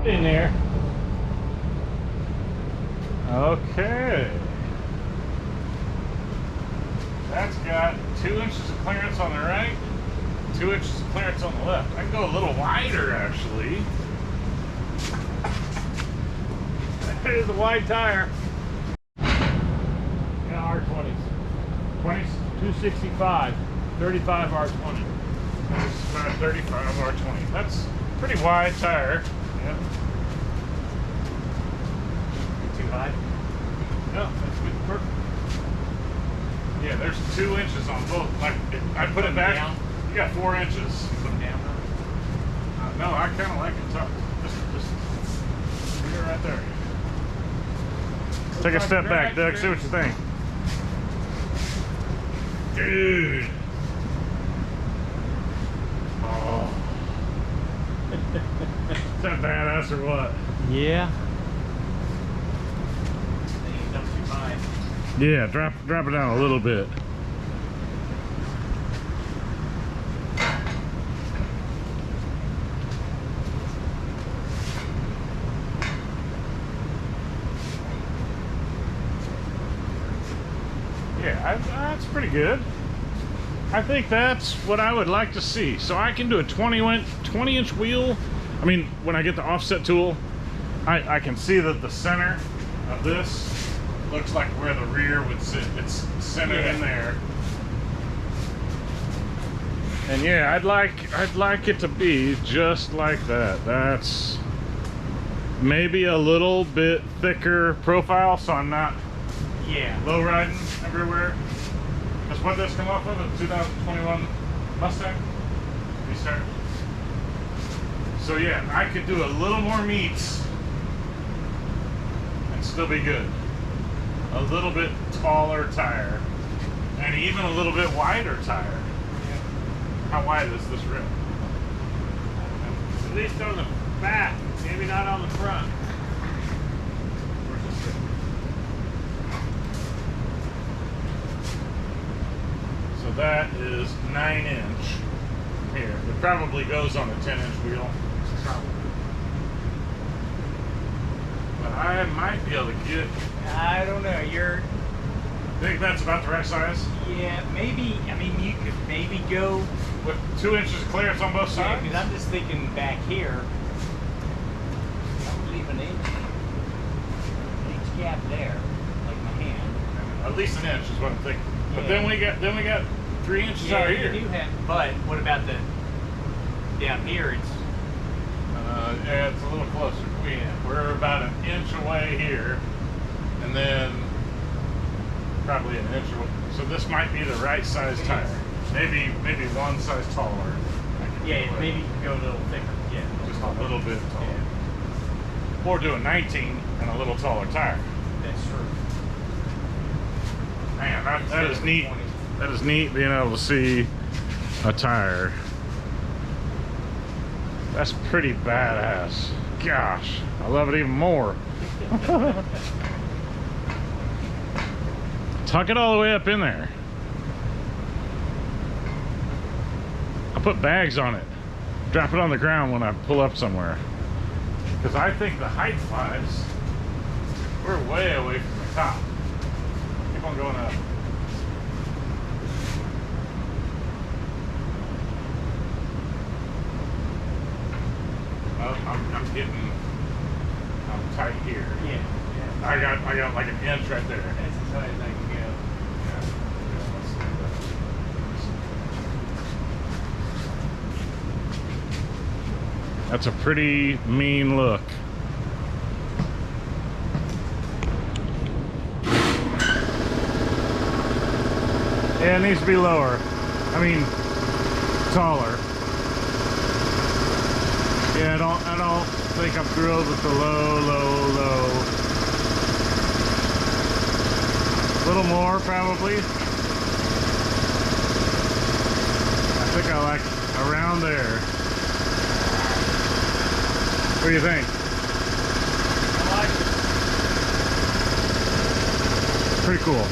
in there. Okay. That's got 2 inches of clearance on the right, 2 inches of clearance on the left. I can go a little wider, actually. That is a wide tire. Yeah, R20s. 20s, 265, 35 R20. 35 R20. That's a pretty wide tire. Yeah. Too high? No, that's good. Perfect. Yeah, there's 2 inches on both. Like, I put it back. Down? You got 4 inches. Put them down. No, I kind of like it tough. Just leave it right there. Take a step back, Doug. See what you think. Dude. Oh. Is that badass or what? Yeah. They ain't up too high. Yeah, drop it down a little bit. Yeah, that's pretty good. I think that's what I would like to see. So I can do a 20-inch wheel. I mean, when I get the offset tool, I can see that the center of this looks like where the rear would sit. It's centered in there. And yeah, I'd like it to be just like that. That's maybe a little bit thicker profile, so I'm not low riding everywhere. That's what this come off of, a 2021 Mustang restart. So yeah, I could do a little more meats and still be good. A little bit taller tire and even a little bit wider tire. How wide is this rim? At least on the back, maybe not on the front. So that is 9-inch here. It probably goes on a 10-inch wheel. But I might be able to get. I don't know. I think that's about the right size. Yeah, maybe. I mean, you could maybe go with 2 inches of clearance on both Yeah, sides. because I'm just thinking back here. I would leave an inch gap there, like my hand. At least an inch is what I'm thinking. But then we got 3 inches out Yeah, here. you do have. But what about the down here? It's yeah, it's a little closer. We're about an inch away here, and then probably an inch away. So this might be the right size tire. Maybe one size taller. Yeah, maybe you can go a little thicker. Yeah, just a little bit taller. Yeah. Or do a 19 and a little taller tire. That's true. Man, that is neat. That is neat being able to see a tire. That's pretty badass. Gosh, I love it even more. Tuck it all the way up in there. I'll put bags on it. Drop it on the ground when I pull up somewhere. Because I think the height wise, we're way away from the top. Keep on going up. I'm tight here. Yeah. I got like an inch right there. That's as high as I can go. That's a pretty mean look. Yeah, it needs to be lower. I mean, taller. Yeah, I don't think I'm thrilled with the low. A little more, probably. I think I like around there. What do you think? I like it. Pretty cool.